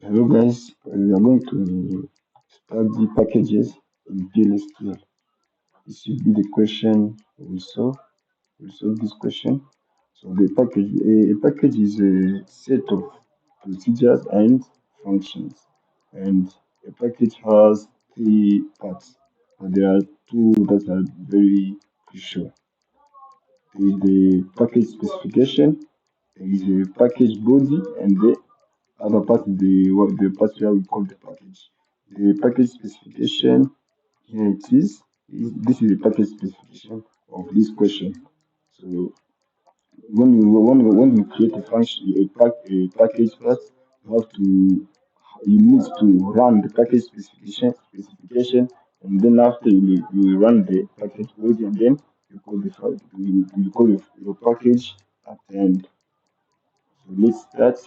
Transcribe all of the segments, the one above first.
Hello guys, we are going to start the packages in PLSQL. This will be the question we solve. We'll solve this question. So a package is a set of procedures and functions, and a package has three parts, but there are two that are very crucial. There is the package specification, there is a package body, and the other part is the part where we call the package. The package specification, here it is. This is the package specification of this question. So when you create a function, a package first, you need to run the package specification, and then after you will run the package body, and then you call your package at the end. So let's start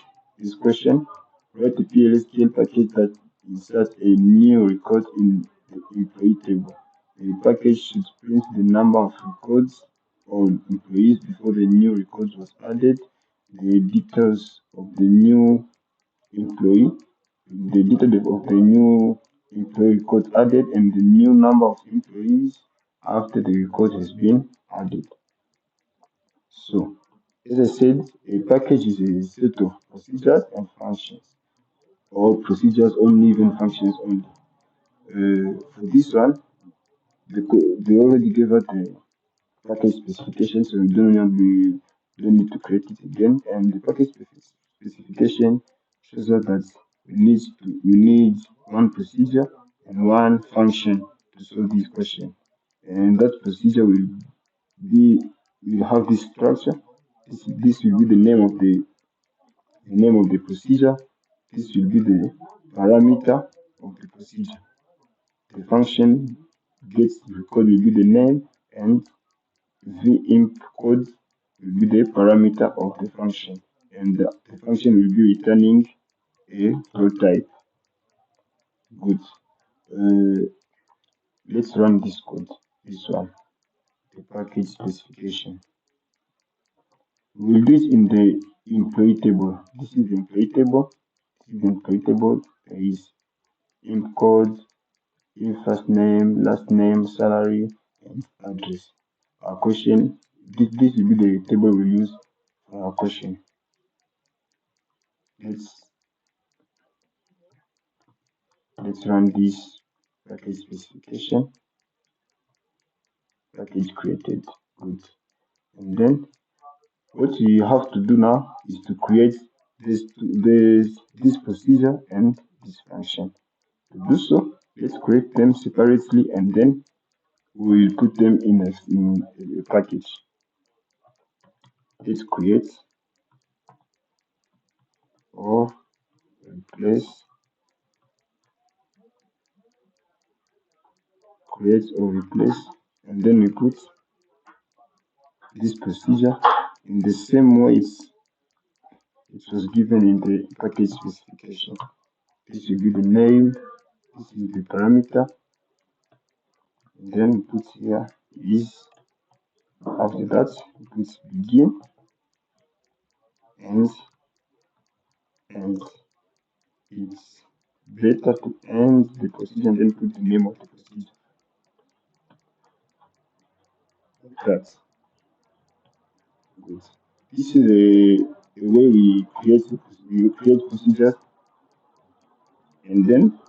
this question. Write a PLSQL package that inserts a new record in the employee table. The package should print the number of records on employees before the new record was added, the details of the new employee, the details of the new employee record added, and the new number of employees after the record has been added. So, as I said, a package is a set of procedures and functions, or procedures only, even functions only. For this one, they already gave us the package specification, so we don't need to create it again. And the package specification shows us that we need one procedure and one function to solve this question. And that procedure will have this structure. This will be the name of the procedure. This will be the parameter of the procedure. The function gets record will be the name, and vimp code will be the parameter of the function, and the function will be returning a row type. Good. Let's run this code. This one, the package specification. We'll do it in the employee table. This is the employee table. This is the employee table. There is imp code, imp first name, last name, salary, and address. Our question. This will be the table we use for our question. Let's run this package specification. Package created. Good. And then what we have to do now is to create this procedure and this function. To do so, let's create them separately, and then we'll put them in a package. Let's create or replace, create or replace, and then we put this procedure in the same way it was given in the package specification. This will be the name, this is the parameter, and then we put here is, after that we put begin and it's better to end the procedure and then put the name of the procedure. Like that. Good. This is a way we create procedures, and then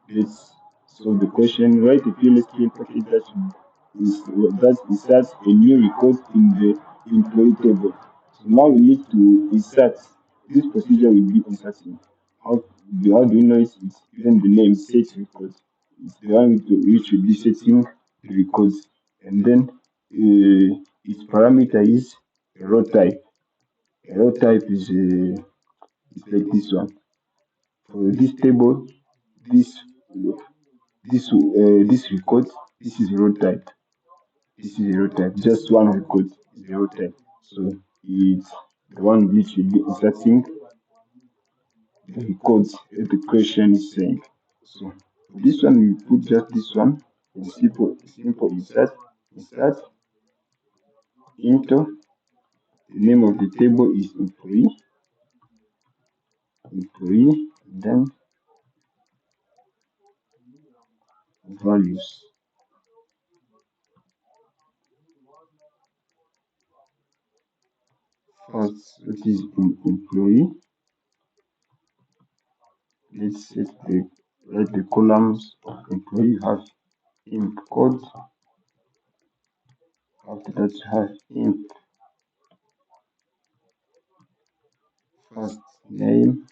let's solve the question. Write a PLSQL package that inserts a new record in the employee table. So now we need to insert. This procedure will be inserting. How do you know it? It's even the name set record. It's the one which will be setting the records, and then its parameter is a row type. A row type is like this one. For this table, this record, this is row type. This is a row type. Just one record is a row type. So it's the one which will be inserting the records that the question is saying. So for this one, we put just this one. The simple insert into the name of the table is employee, then values. First, it is employee. Let's set let the columns of employee have imp code. After that, have imp first name,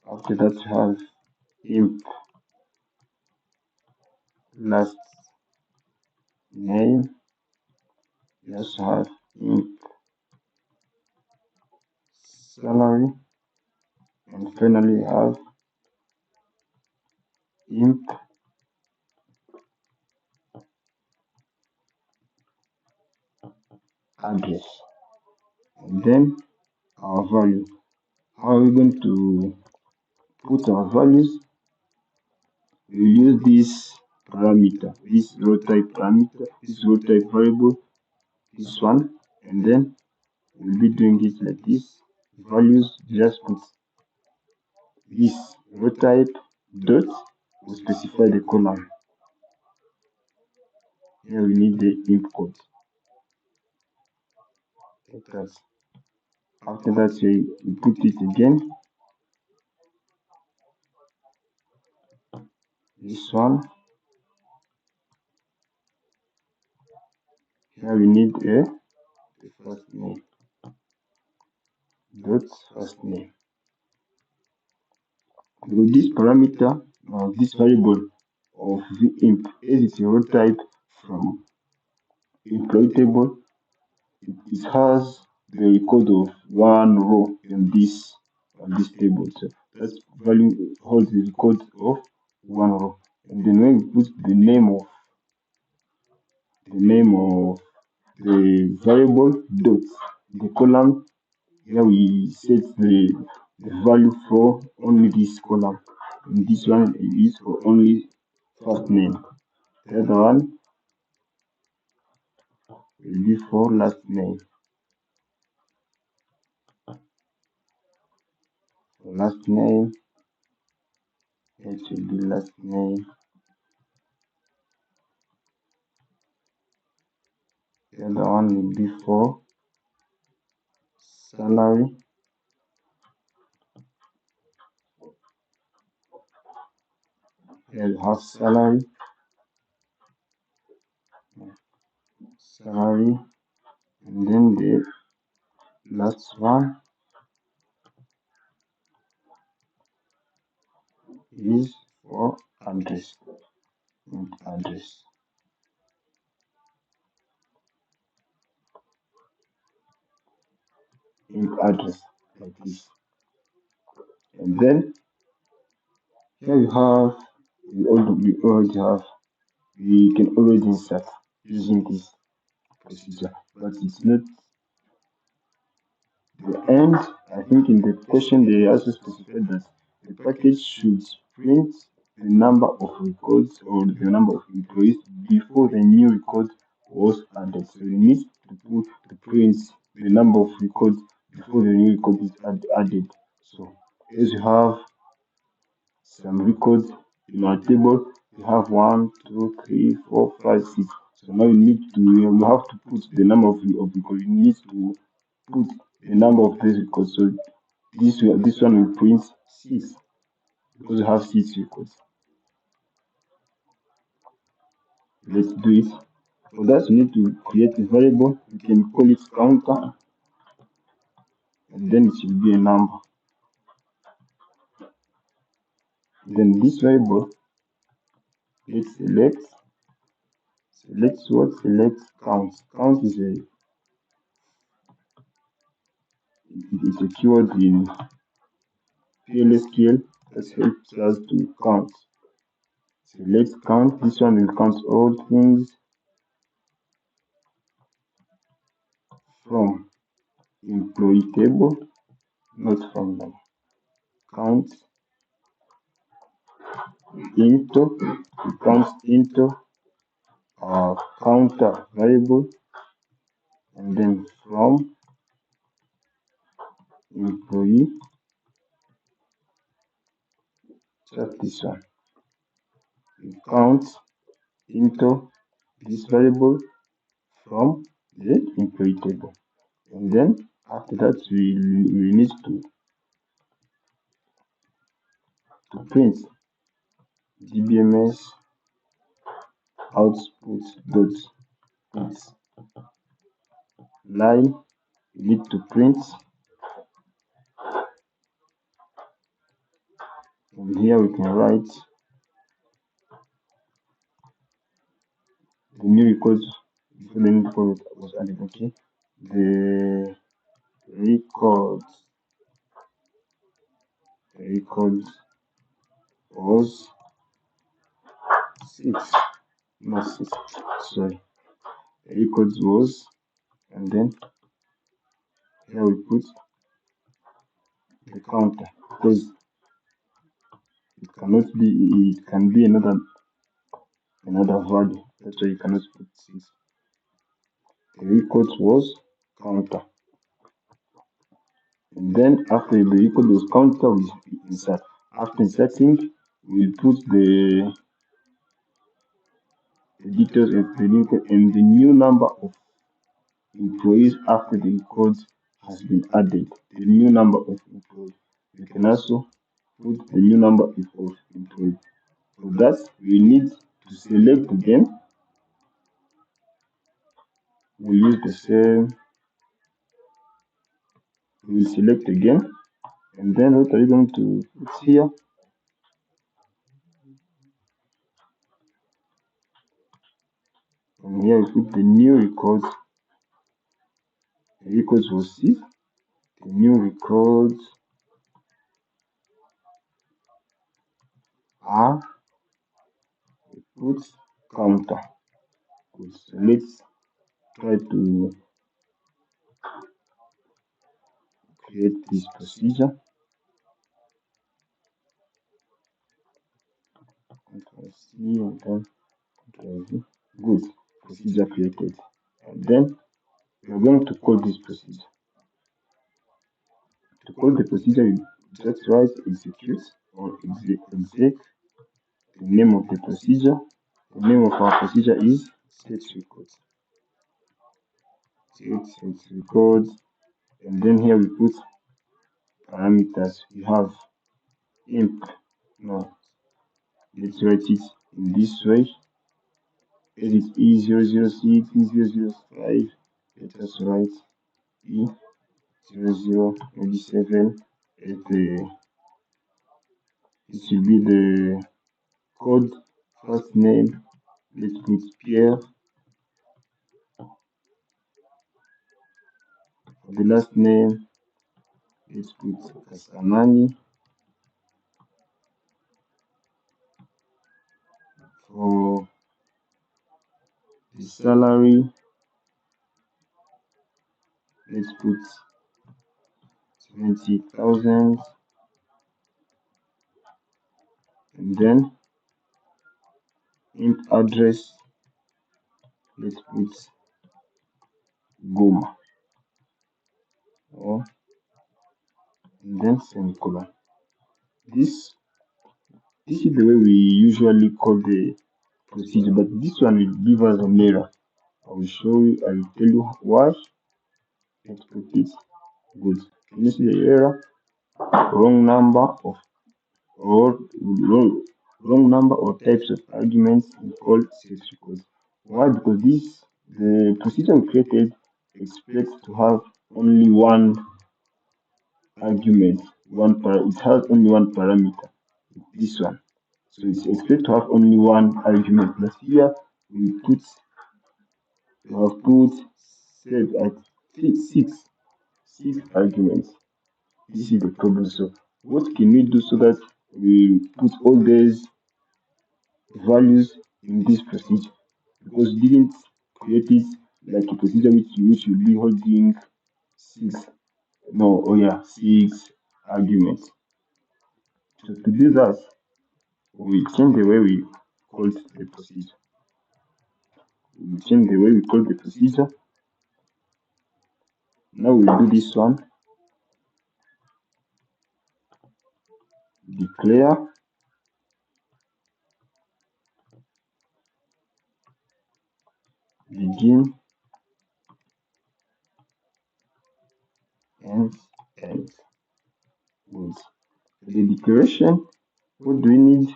After that, have imp last name. Let's have imp salary, and finally have imp address. And then our value. How are we going to put our values? We use this parameter, this row type parameter, this row type variable, this one, and then we'll be doing it like this. Values, just put this row type dot, will specify the column. Here we need the imp code. Like that. After that, we put it again. This one. Here we need the first name. Dot first name. With this parameter, this variable of the imp, as it's a row type from employee table, it has the record of one row in this table. So that value holds the record of one row. And then when we put the name of the variable dot the column, here we set the value for only this column. And this one is for only first name. The other one will be for last name. For last name, it will be last name. The other one will be for salary. Here you have salary. And then the last one is for address. Address. Address like this. And then here you have we can always insert using this procedure, but it's not the end. I think in the question they also specified that the package should print the number of records or the number of employees before the new record was added. So you need to print the number of records before the new record is added. So as you have some records in our table, we have 1, 2, 3, 4, 5, 6. So now you have to put the number of records. You need to put the number of these records. So this one will print 6 because we have 6 records. Let's do it. For that, you need to create a variable. You can call it counter, and then it should be a number. Then this variable, let's select what? Select count. Count is a keyword in PLSQL that helps us to count. Select count. This one will count all things from employee table, not from them. Count into our counter variable, and then from employee, just this one, we count into this variable from the employee table, and then after that we need to print dbms output dot print line. We need to print, and here we can write the new record before the new record was added. Okay, the record was 6, not 6, sorry, the record was, and then here we put the counter, because it can be another value. That's why you cannot put 6. The record was counter, and then after the record was counter, we insert. After inserting, we'll put the details and the new number of employees after the record has been added. The new number of employees. We can also put the new number of employees. For that, we need to select again. We use the same. We will select again, and then what are you going to put here? And here we put the new record. The records was 6. The new records are, we put counter. Good. So let's try to create this procedure. Control C and then Control V. Good. Procedure created. And then we are going to call this procedure. To call the procedure, you just write execute or exec. The name of the procedure. The name of our procedure is set record. Set record. And then here we put parameters. We have imp. No, let's write it in this way. Edit E006, E005. Let us write E0087. It should be the code first name. Let's put Pierre. For the last name, let's put Kasamani. For the salary, let's put 70,000. And then imp address, let's put Goma. Or and then semicolon. This is the way we usually call the procedure, but this one will give us an error. I will tell you why. Let's put it. Good. Can you see the error? Wrong number or types of arguments in all set records. Why? Because the procedure we created expects to have only one argument, it has only one parameter, this one. So it's expected to have only one argument. But here we have put set at 6 arguments. This is the problem. So what can we do so that we put all these values in this procedure? Because we didn't create it like a procedure which will be holding 6 arguments. So to do that, we change the way we call the procedure. Now we'll do this one. Declare begin and end. Good. For the declaration, what do we need?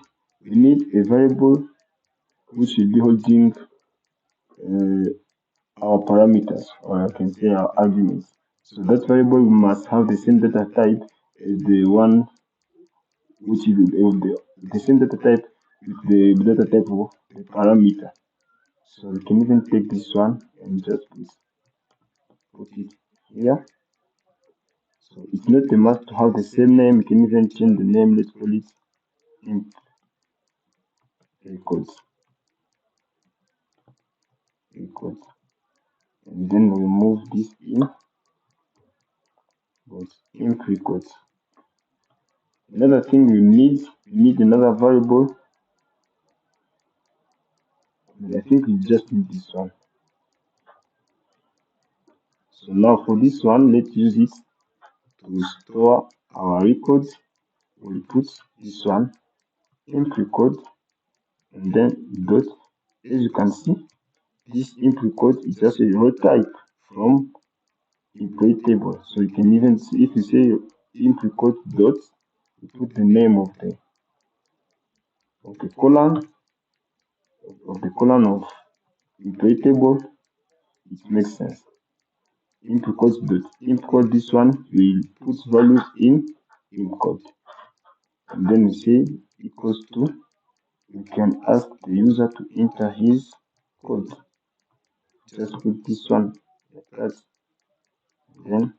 We need a variable which will be holding our parameters, or I can say our arguments. So that variable must have the same data type as the one which is the same data type with the data type of the parameter. So we can even take this one and just put it here. So it's not a must to have the same name. You can even change the name. Let's call it int records. And then we move this in, but int records. Another thing we need another variable. I think we just need this one. So now for this one, let's use it to store our records. We'll put this one int record and then dot. As you can see, this int record is just a row type from employee table. So you can even see, if you say int record dot, you put the name of the column of employee table. It makes sense. Int record dot import this one, will put values in import, and then we say equals to. You can ask the user to enter his code. Just put this one like that, then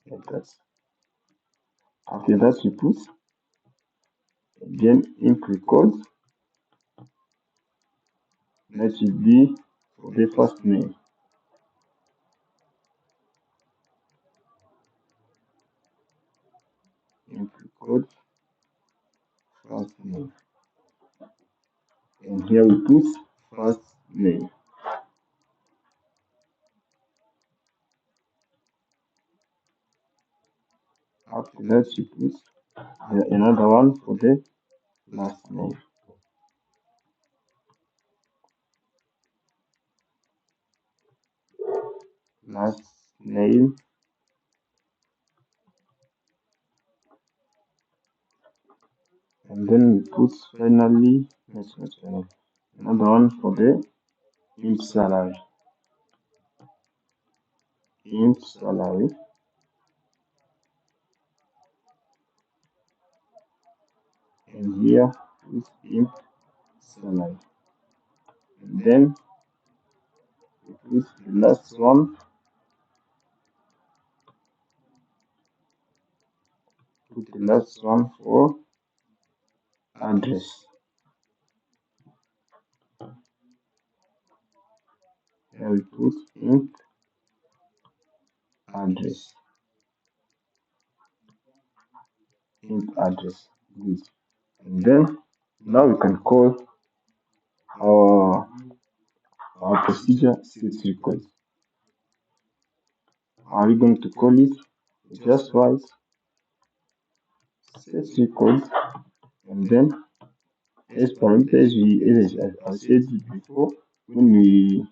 like that. After that, we put again int record. That should be for the first name. Int record first name. And here we put first name. After that, you put another one for the last name. Last name. And then we put finally, another one for the int salary. Int salary. And here put int salary. And then we put the last one. Put the last one for address. Here we put int address. Int address. Good. And then now we can call our procedure set record. Are we going to call it? Just write set record, and then as parameters, as I said before, when we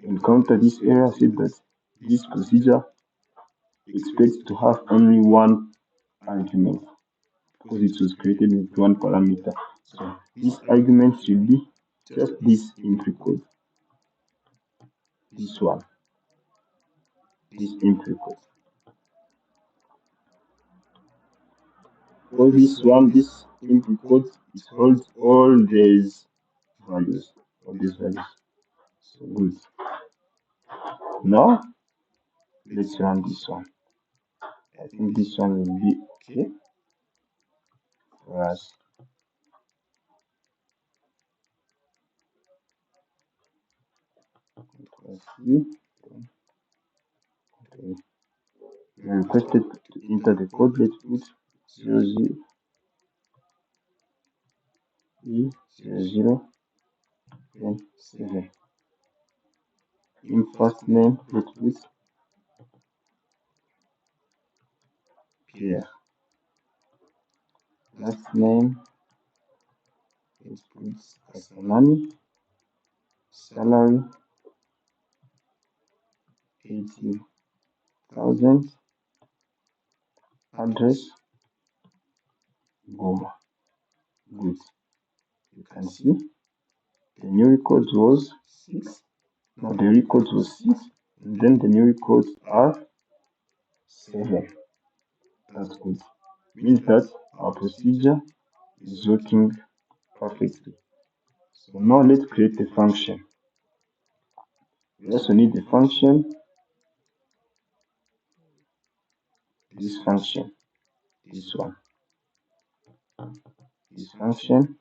encounter this error, said that this procedure expects to have only one argument because it was created with one parameter. So this argument should be just this int record. This one. This int record. For this one, this int record, it holds all these values. So good. Now let's run this one. I think this one will be okay for us. Let's see. Okay. We are requested to enter the code. Let's put 00 E00 7. In first name, let's put here. Last name, let's put Asanani. Salary 80,000. Address Goma. Good. You can see the new record was 6. Now the record was 6, and then the new records are 7. That's good. Means that our procedure is working perfectly. So now let's create a function. We also need the function, this function, this one. This function,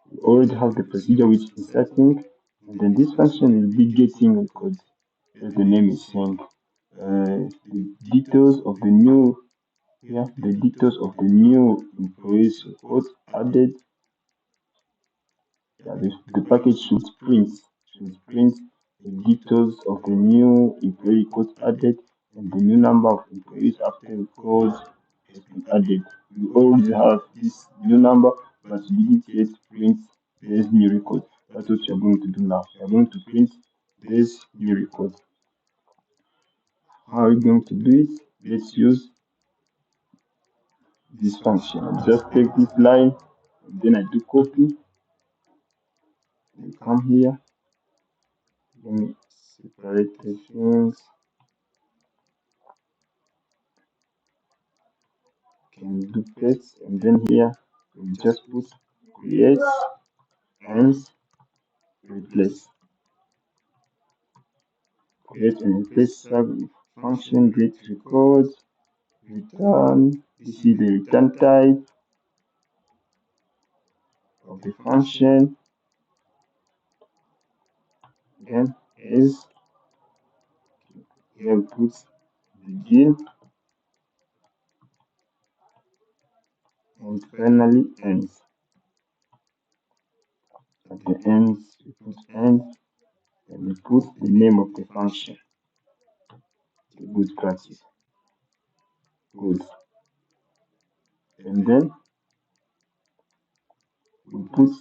we already have the procedure which is inserting, and then this function will be getting record, as the name is saying. The details of the new, the details of the new employees record added. The package should print the details of the new employee record added and the new number of employees after record has been added. We already have this new number, but we didn't yet print this new record. That's what you're going to do now. You're going to print this new record. How are we going to do it? Let's use this function. I'll just take this line, and then I do copy. I come here. Let me separate the things. Can do paste, and then here we just put create and replace. Create and replace function get record return. This is the return type of the function. Then is here we put begin and finally end. At the end we put end and we put the name of the function. A good practice. Good. And then we put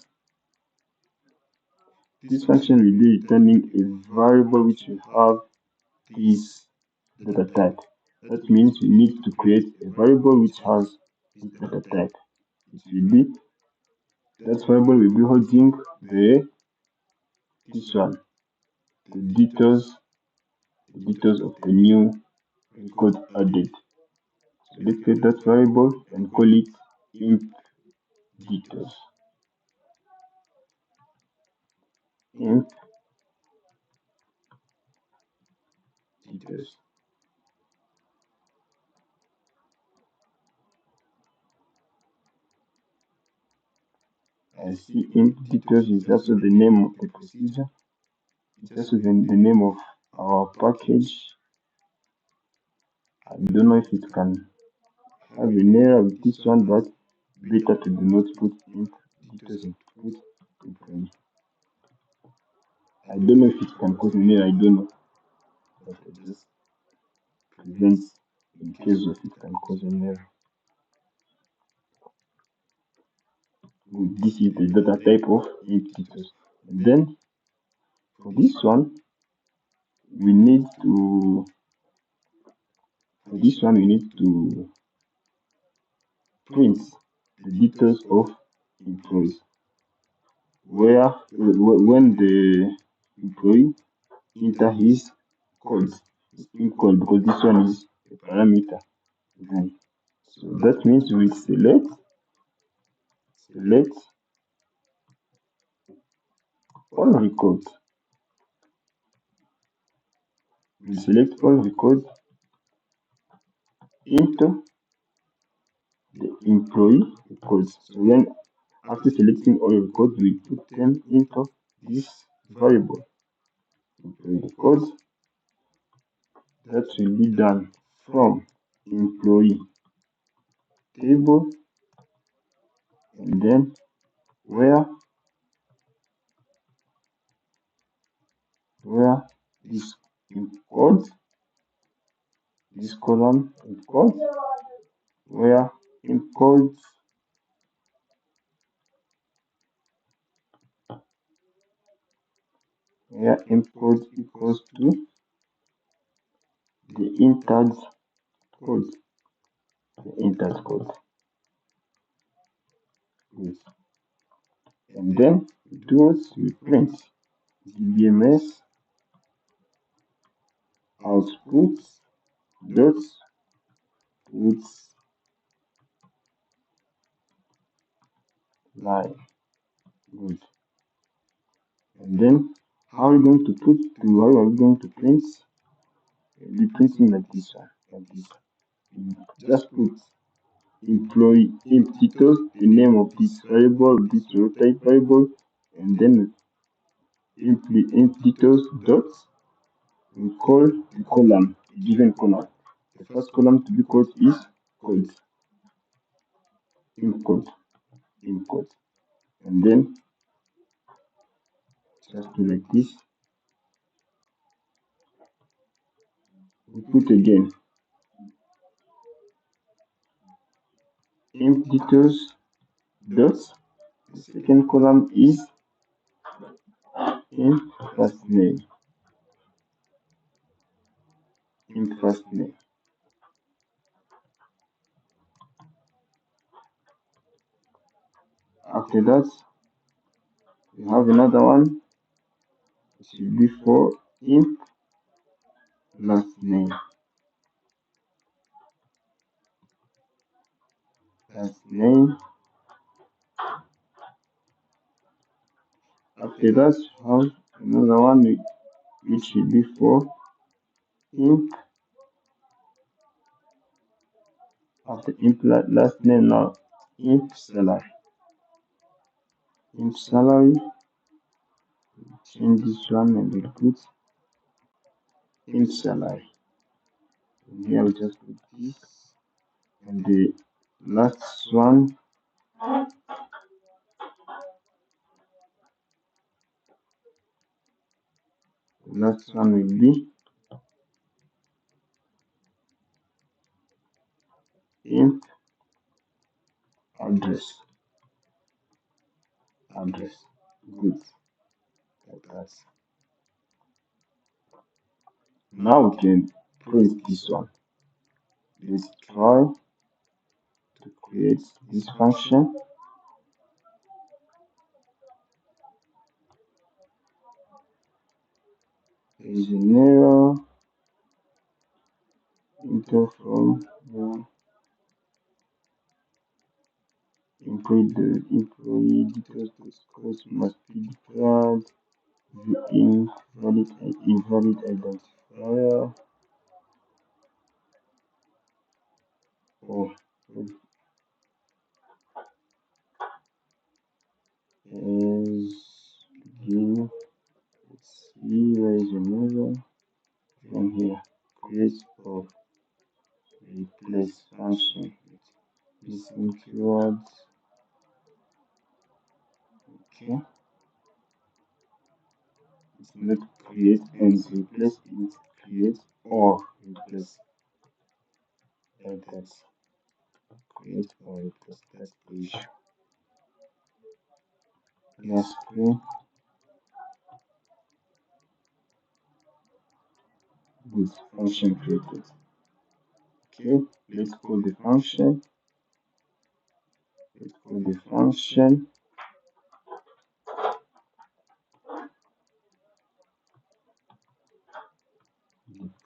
this function will be returning a variable which will have this data type. That means we need to create a variable which has this data type. It will be that variable will be holding this one, the details of the new record added. So let's create that variable and call it imp details. Imp details. I see imp details is also the name of the procedure. It's also the name of our package. I don't know if it can have an error with this one, but better to do not put imp details and put employee. I don't know if it can cause an error, I don't know. But it just prevents in case of it can cause an error. Good. This is the data type of imp details. And then for this one, we need to print the details of employees. Where when the employee enter his code, his in code, because this one is a parameter. Then so that means we select all records. We select all records into the employee records. So when after selecting all records, we put them into this variable employee records. That will be done from employee table, and then where this code, this column is called where imp code equals to the entered code. Yes. And then we do what? We print dbms output dot put line. Good. And then how are we going to print? We'll be printing like this one, like this. Just put employee titles, the name of this variable, this ROWTYPE variable, and then details dot, we call the column, a given column. The first column to be called is code, import, and then just do like this. We put again details dot, the second column is first name. After that, we have another one. It should be for imp last name. After that, we have another one which should be for imp. After imp last name, now imp salary. Change this one and we put imp salary. And here we just put this. And the last one will be imp address. Good. Like that. Now we can print this one. Let's try to create this function. There is an error. Enter from employee details must be declared. The invalid identifier. Is begin. Let's see where is another from here. Create or replace function with missing keywords. Okay. It's not create and replace, it create or replace. Like that. Create or replace, that's the issue. Yes, screen. Good function created. Okay, let's call the function.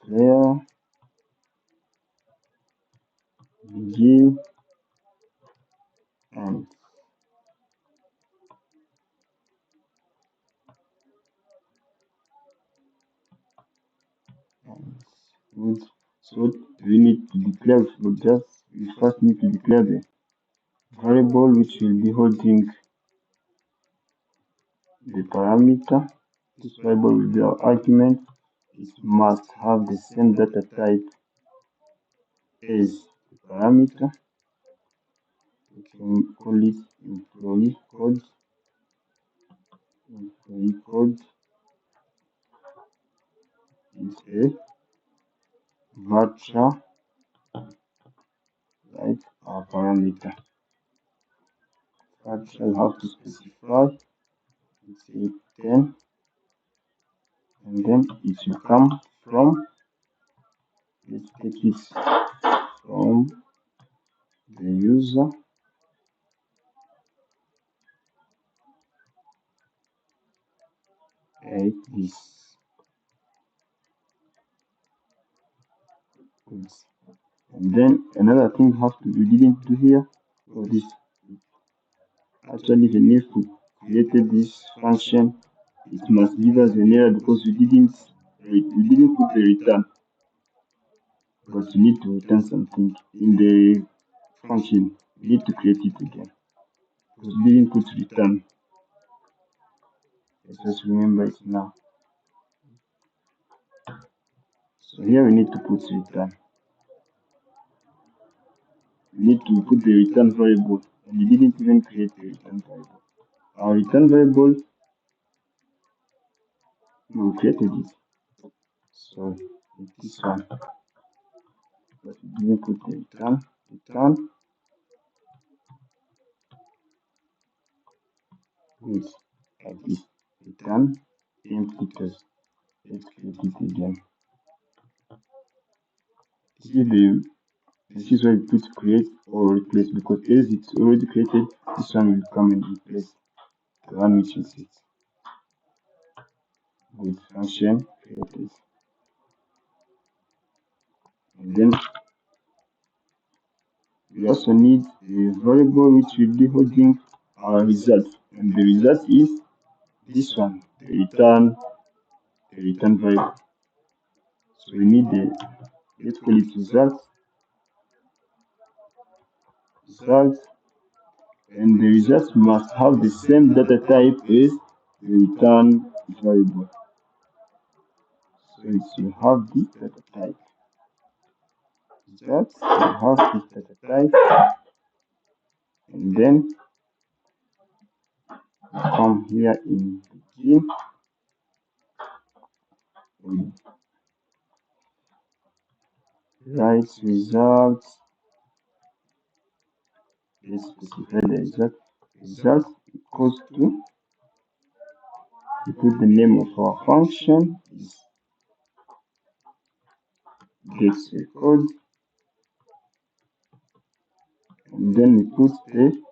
Declare begin and good. So we need to declare, we first need to declare the variable which will be holding the parameter. This variable will be our argument. It must have the same data type as the parameter. We can call it employee code. Is a varchar, right? our parameter. First, I have to specify it's a 10, and then it will come from, let's take it from the user, like this. Good. And then another thing we didn't do here for this. Actually, the if we created this function, it must give us an error because we didn't put the return, but we need to return something in the function. We need to create it again because we didn't put return. Let's just remember it now. So here we need to put return. We need to put the return variable, and we didn't even create the return variable. Our return variable, we created it. So this one, but we didn't put the return. Good. Like this. Return empty test. Let's create it again. This is where we put create or replace, because as it's already created, this one will come and replace the one which is it. Good. Function created. And then we also need a variable which will be holding our result, and the result is this one, the return variable. So we need the, let's call it result, and the result must have the same data type as the return variable. So it will have this data type. Result will have this data type, and then come here in begin. We write results. Let's specify the result. Result equals to, we put the name of our function is gets record, and then we put the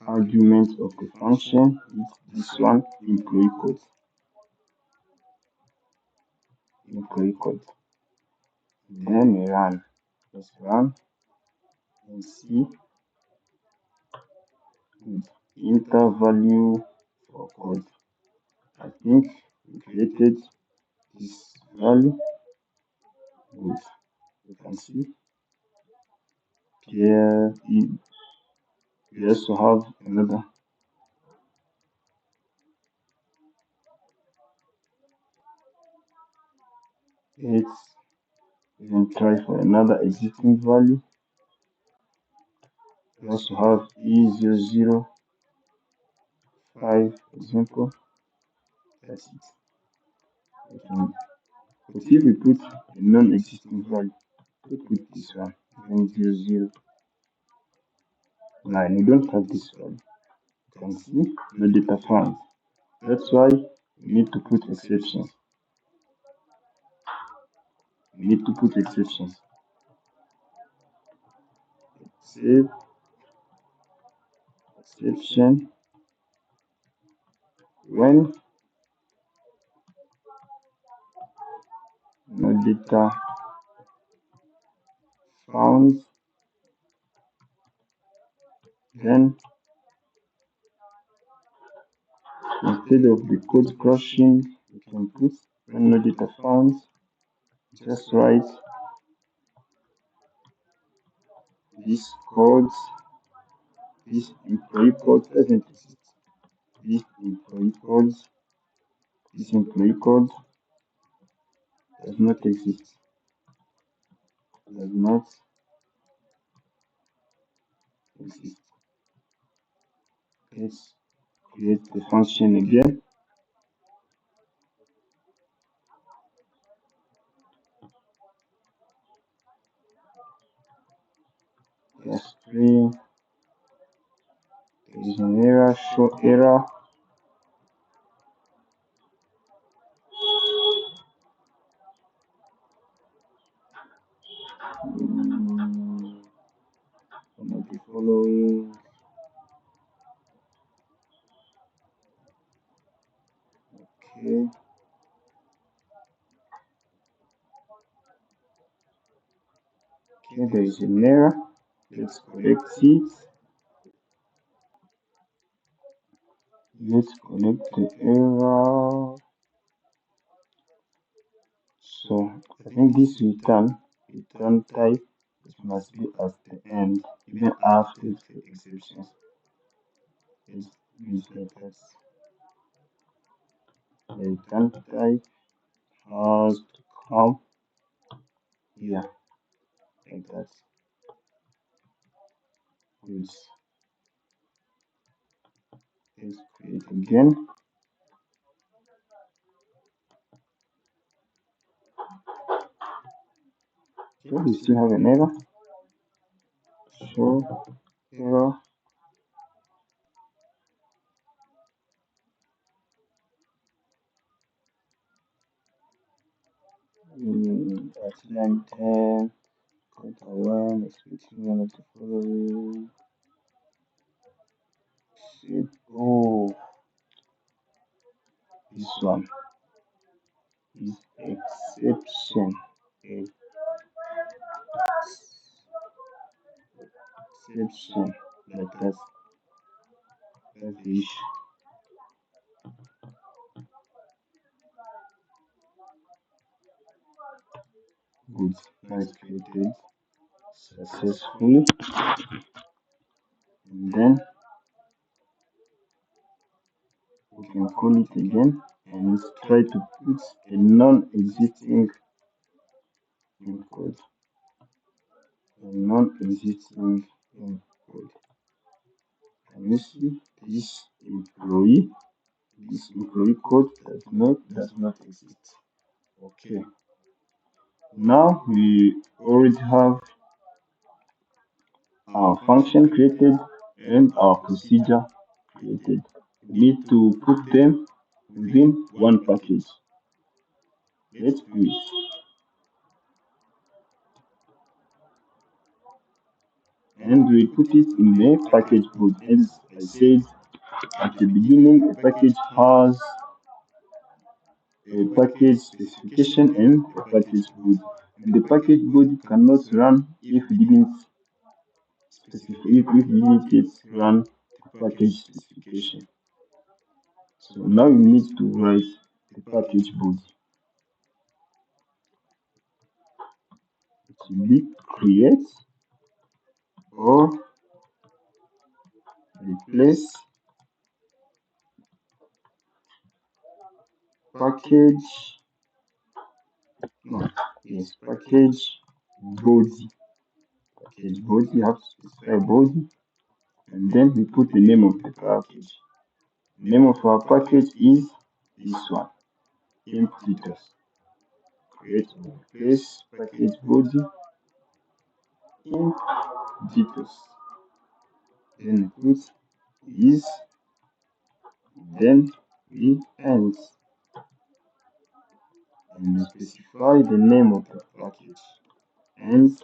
argument of the function is this one, employee code. Then we run. Let's run and see. Enter value for code. I think we created this value. Good. You can see here we also have another. Let's even try for another existing value. We also have E005 example. That's it. But if we put a non-existing value, we put this one, even 00. Now we don't have this value. You can see no data found. That's why we need to put exceptions. Save exception when no data found, then instead of the code crashing, we can put when no data found, just write this code, this employee code doesn't exist. This employee code does not exist. Let's create the function again. Yes, string. There is an error, show error. One of the following. Okay. Okay, there is an error. Let's correct it. Let's correct the error. So I think this return type, it must be at the end, even after the exceptions. Let's use like that. The return type has to come here, like that. Good. Let's create again. Okay, we still have an error. Show error. At line 10, quarter 1, expecting one of the following. Oh, this one is exception. Exception, like that. That's the issue. Good. Now it's created successfully. And then we can call it again and try to put a non-existing code. A non-existing code. Can you see this employee? This employee code does not exist. Okay. Now we already have our function created and our procedure created. We need to put them within one package. Let's do it. And we put it in the package body. As I said at the beginning, a package has a package specification and a package body. And the package body cannot run if we didn't specify, if we didn't run the package specification. So now we need to write the package body. It will be create or replace package, no, yes, package body. Package body, you have to specify body, and then we put the name of the package. The name of our package is this one, implementers. Create or replace package body implementers. Then we put is, then we end, and we specify the name of the package and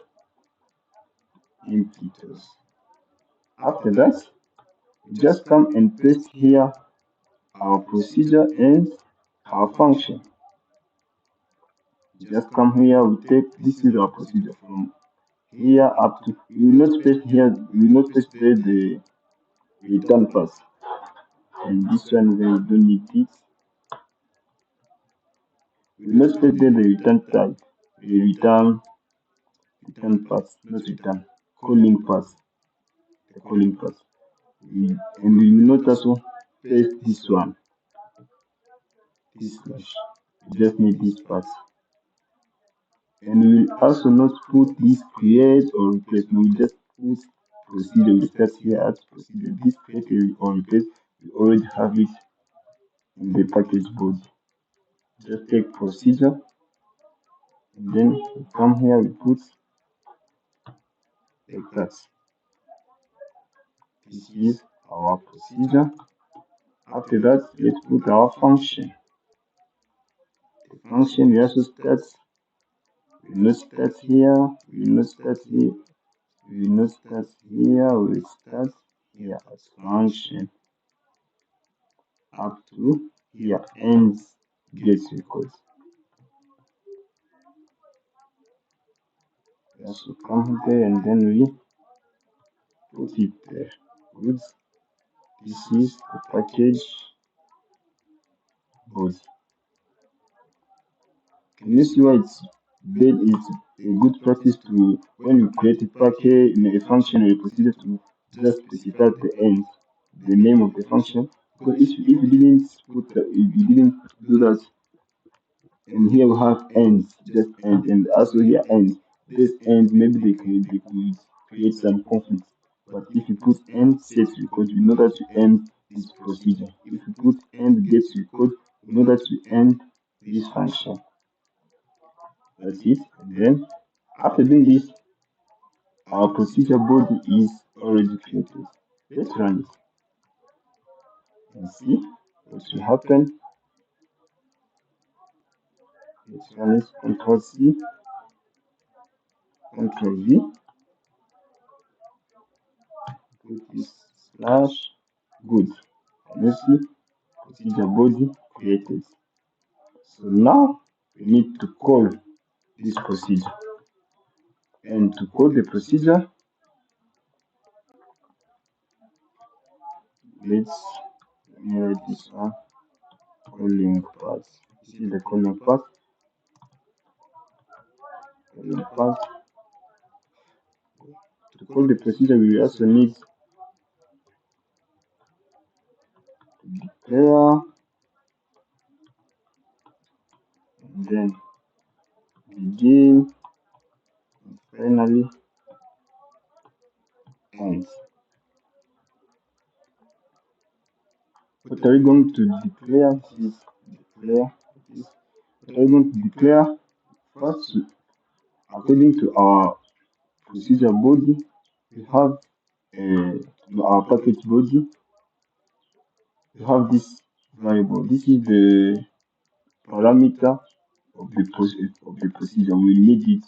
implementers. After that, we just come and paste here our procedure and our function. Just come here, we take, this is our procedure from here up to, we will not paste here, we will not paste there the return path. And this one, we don't need it. We will not paste there the return type, the return path, not return, calling path, the calling path. And we will not also paste this one, this slash. We just need this part. And we will also not put this create or replace. We will just put procedure. We start here at procedure. This create or replace, we already have it in the package body. Just take procedure, and then we come here, we put like that. This is our procedure. After that, let's put our function. The function we also start. We will not start here. We will not start here. We will not start here. We will start here as function up to here ends gets record. We also come there and then we put it there. Good. This is the package body. Can you see why it's a good practice to when you create a package in a function or a procedure to just specify the end, the name of the function? Because if you didn't put if you didn't do that, and here we have ends, just end, and also here ends. This end maybe they could create some conflict. But if you put end sets record, you know that you end this procedure. If you put end gets record, you know that you end this function. That's it. And then after doing this, our procedure body is already created. Let's run it and see what will happen. Let's run it. Control C, Control V. Put this slash. Good. And you see procedure body created. So now we need to call this procedure. And to call the procedure, let me write this one. Calling path. This is the calling path. Calling path. To call the procedure, we also need to declare and then begin and finally end. What are we going to declare? This declare this. What are we going to declare? First, according to our procedure body, we have our package body. We have this variable. This is the parameter of the procedure. We need it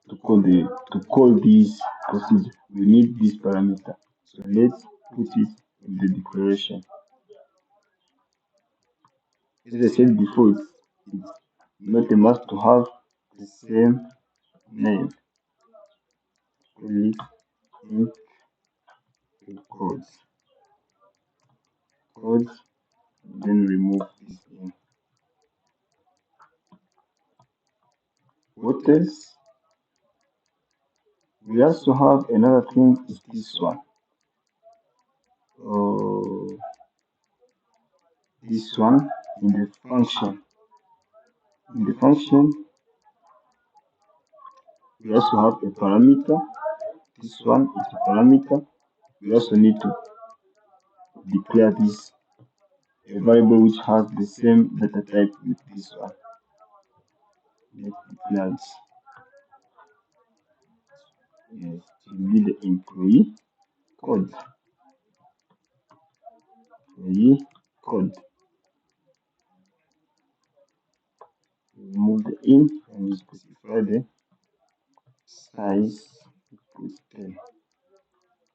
to call this procedure. We need this parameter. So let's put it in the declaration. As I said before, it's not a must to have the same name. Call it in codes. Codes, then remove this in. What else? We also have another thing is this one. This one in the function. In the function, we also have a parameter. This one is a parameter. We also need to declare this a variable which has the same data type with this one. Let's declare it. Yes, to be the employee code. Employee code. Remove the int and we specify the size equals 10.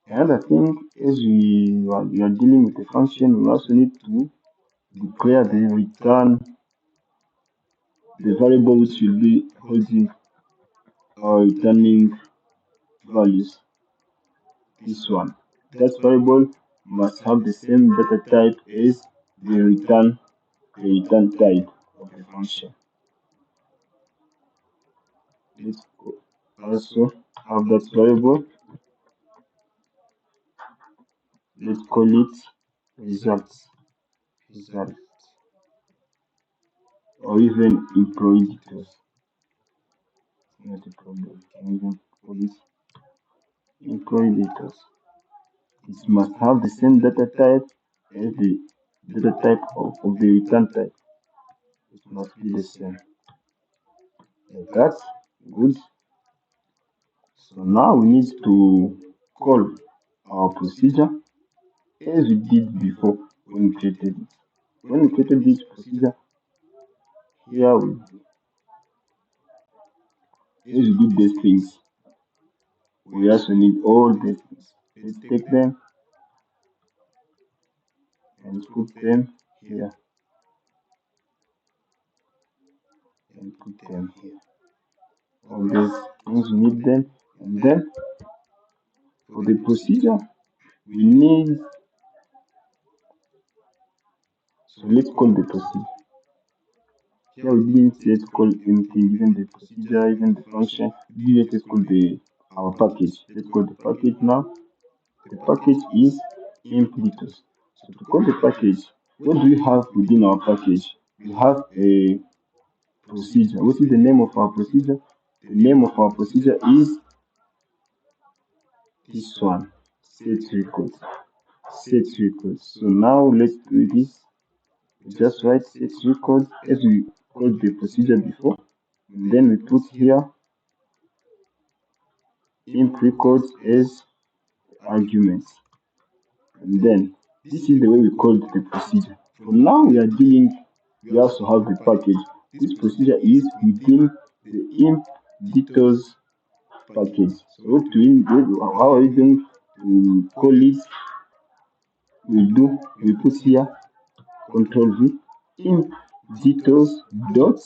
Another thing is we are dealing with a function, we also need to declare the return, the variable which will be holding or returning values. This one. That variable must have the same data type as the return type of the function. Let's also have that variable. Let's call it results. Or even employee details. Not a problem. You can even call it employee details. It must have the same data type as the data type of the return type. It must be the same. Like that. Good. So now we need to call our procedure. as we did before when we created it. When we created this procedure, here we as we did these things, we also need all these things. Let's take them and put them here and put them here. All these things we need them, and then for the procedure we need, so let's call the procedure. Here we didn't yet call anything, even the procedure, even the function. We didn't yet call our package. Let's call the package now. The package is impletus. So to call the package, what do we have within our package? We have a procedure. What is the name of our procedure? The name of our procedure is this one, set record. Set record. So now let's do this. We just write set record as we called the procedure before. And then we put here imp records as arguments. And then this is the way we call the procedure. For now we are dealing, we also have the package. This procedure is within the imp details package. So what we do, how are we going to call it? We put here control V imp details dot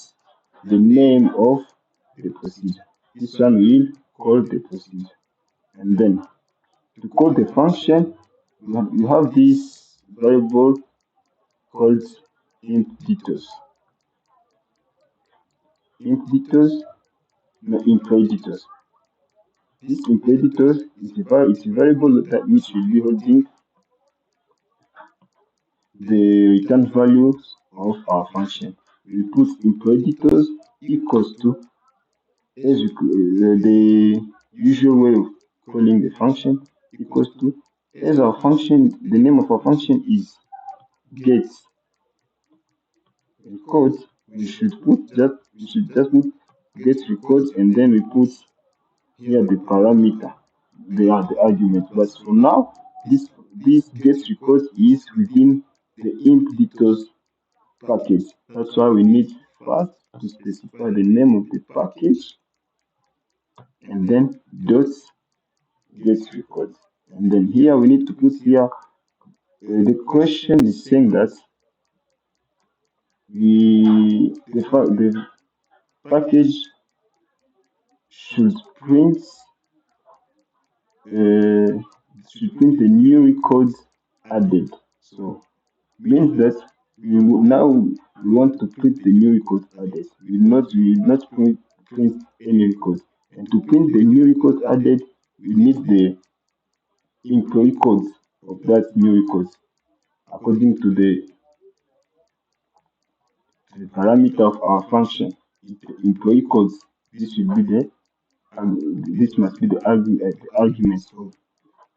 the name of the procedure. This one will call the procedure. And then to call the function, you have this variable called imp details. Imp details, no employee details. This employee details is a variable that which will be holding the return values of our function. We put employee details equals to as the usual way of calling the function equals to as our function, the name of our function is get records. We should just put get records, and then we put here the parameter, they are the argument. But for now, this get records is within the imp details package. That's why we need first to specify the name of the package, and then dot get records. And then here we need to put here the question is saying that the package should print uh, the new records added. So means that now we want to print the new records added. We will not print any records. And to print the new records added, we need the employee codes of that new records according to the parameter of our function. Employee codes. This will be this must be the argument. So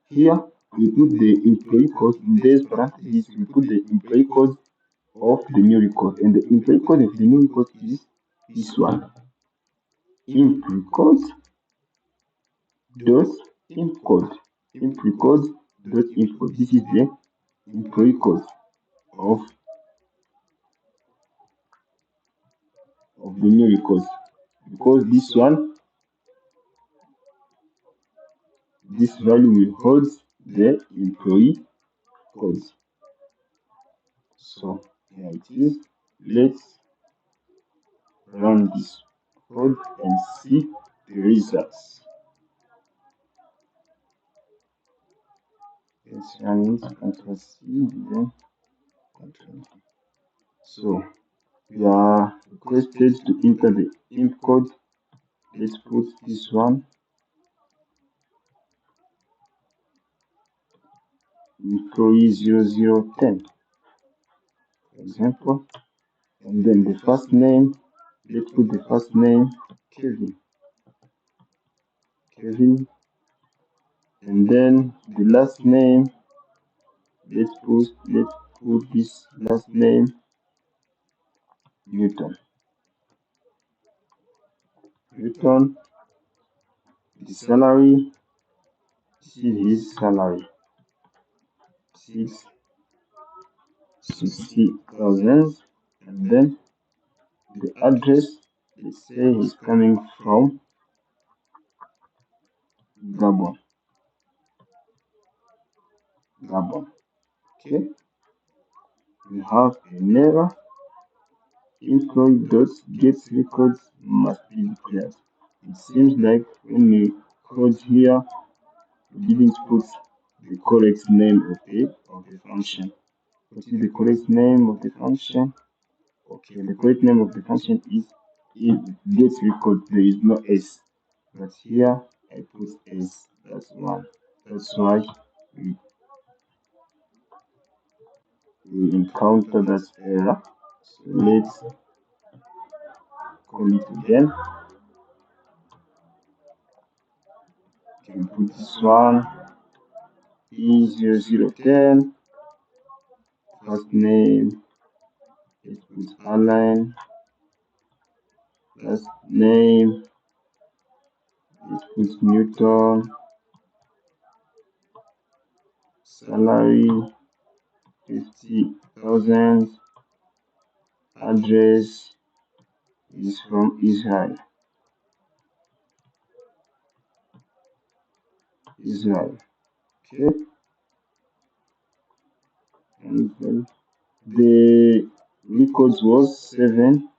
here we put the employee code in this parentheses. We put the employee code of the new record, and the employee code of the new record is this one. Imp record dot imp code. Imp record dot imp code. This is the employee code of the new record, because this value will hold the employee code. So here it is. Let's run this code and see the results. Let's run it, Ctrl C, then Ctrl V. So we are requested to enter the imp code. Let's put this one, employee 0010, for example. And then the first name, let's put the first name Kevin. And then the last name, let's put this last name Newton. The salary, this is his salary. 60,000, and then the address, let's say he's coming from Gabon. Okay, we have an error. Employee.get records must be declared. It seems like when we code here, we didn't put the correct name of the function. What is the correct name of the function? Okay, the correct name of the function is get record. There is no S, but here I put S. That's one. That's why we encounter that error. So let's call it again. Can put this one E0010. First name, let's put Alan. Last name, let's put Newton. Salary 50,000. Address is from Israel. Okay. And then the records was 7.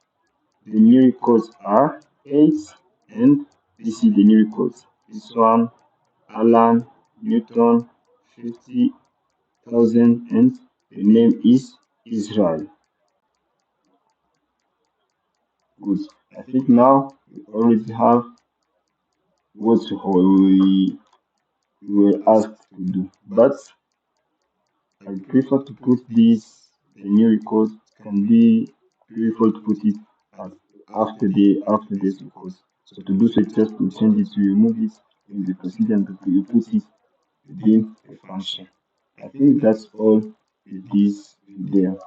The new records are 8, and this is the new records. This one, Alan Newton 50,000, and the name is Israel. Good. I think now we already have what we were asked to do, but I prefer to put this, the new record can be prefer to put it as after this record. So to do so, just to change it, to remove it in the procedure and to put it within a function. I think that's all with this video.